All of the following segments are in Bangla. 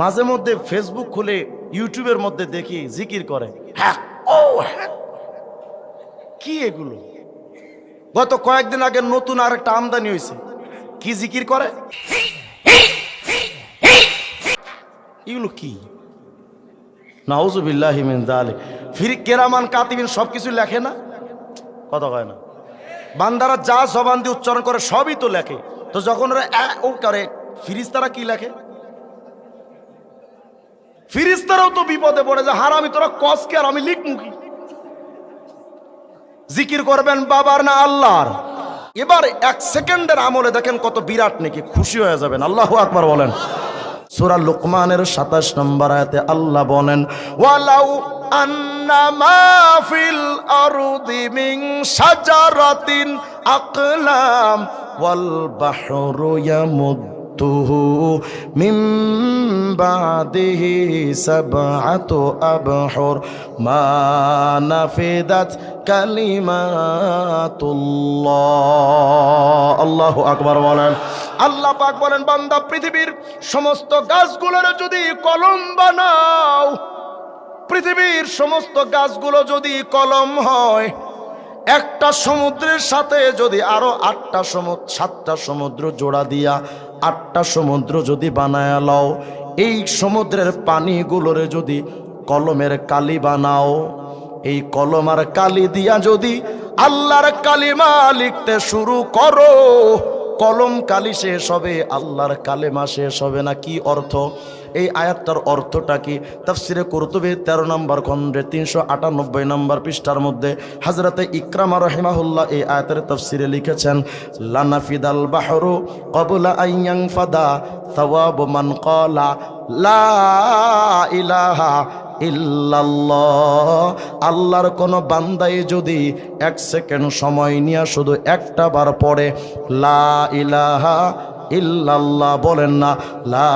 মাঝে মধ্যে ফেসবুক খুলে ইউটিউবের মধ্যে দেখি জিকির করে। কি এগুলো? গত কয়েকদিন আগে নতুন আরেকটা আমদানি হয়েছে। কি জিকির করে? এগুলো কি? নাউযুবিল্লাহি মিন যালিক। ফির কেরামান কাতিবিন সবকিছু লেখে না? কথা কয় না? বান্দারা যা জবান দিয়ে উচ্চারণ করে সবই তো লেখে। তো যখন ওরা ও করে, ফিরিস্তারা কি লেখে? ফিরিস্তারাও তো বিপদে পড়ে যে হারামি তোরা কসকে আর আমি লিখমু কি? জিকির করবেন বাবার না আল্লাহর? এবার এক সেকেন্ডের আমলে দেখেন কত বিরাট নাকি, খুশি হয়ে যাবেন। আল্লাহু আকবার বলেন। সূরা লুকমানের ২৭ নম্বর আয়াতে আল্লাহ বলেন, ওয়ালাউ আন্নামা ফিল আরদি মিন শাজারাতিন আকলাম ওয়াল বাহরু ইয়ামুদ্দুহু মিন বাদিহি সাবআতু আবহুর মা নাফিদাত কালিমাতুল্লাহ। আল্লাহু আকবার বলেন। আল্লাহ পাক বলেন, বান্দা পৃথিবীর সমস্ত গাছগুলোর যদি কলম বানাও, পৃথিবীর সমস্ত গাছগুলো যদি কলম হয়, একটা সমুদ্রের সাথে যদি আরো 7টা সমুদ্র জোড়া দিয়া 8টা সমুদ্র যদি বানায় লও, এই সমুদ্রের পানিগুলোরে যদি কলমের কালি বানাও, এই কলম আর কালি দিয়া যদি আল্লাহর কালিমা লিখতে শুরু করো, কলম কালি শেষ হবে, আল্লাহর কালেমা শেষ হবে না। কি অর্থ? এই আয়াতটার অর্থটা কি? তাফসিরে কুরতুবী 13 নম্বর খণ্ডে 398 নম্বর পৃষ্ঠার মধ্যে হযরতে ইকরামা রাহিমাহুল্লাহ এই আয়াতের তাফসিরে লিখেছেন, লানাফিদাল বাহরু ক্বাবলা আন ইয়ানফাদা সাওয়াবু মান ক্বালা লা ইলাহা ইল্লাল্লাহ। আল্লাহর কোন বান্দাই যদি 1 সেকেন্ড সময় নিয়ে শুধু একটা বার পড়ে লা ইলাহা ইল্লাল্লাহ, বলেন না লা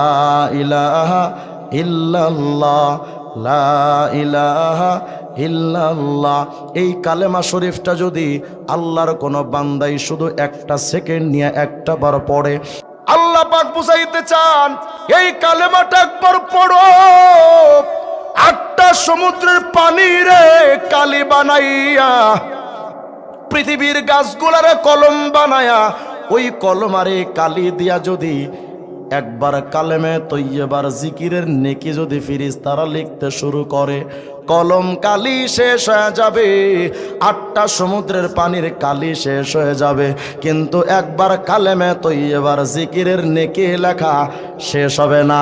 ইলাহা ইল্লাল্লাহ, লা ইলাহা ইল্লাল্লাহ, এই কালেমা শরীফটা যদি আল্লাহর কোন বান্দাই শুধু 1 সেকেন্ড নিয়ে একটা বার পড়ে, আল্লাহ পাক বুঝাইতে চান এই কালেমাটা একবার পড়ো, 8টা সমুদ্রের পানি রে কালি বানাইয়া, পৃথিবীর গাছগুলারে কলম বানায়া, ওই কলমারে কালি দিয়া যদি একবার কালেমে তৈয়বার জিকিরের নেকি যদি ফেরেশতারা লিখতে শুরু করে, কলম কালি শেষ হয়ে যাবে, 8টা সমুদ্রের পানির কালি শেষ হয়ে যাবে, কিন্তু একবার কালেমে তৈয়বার জিকিরের নেকি লেখা শেষ হবে না।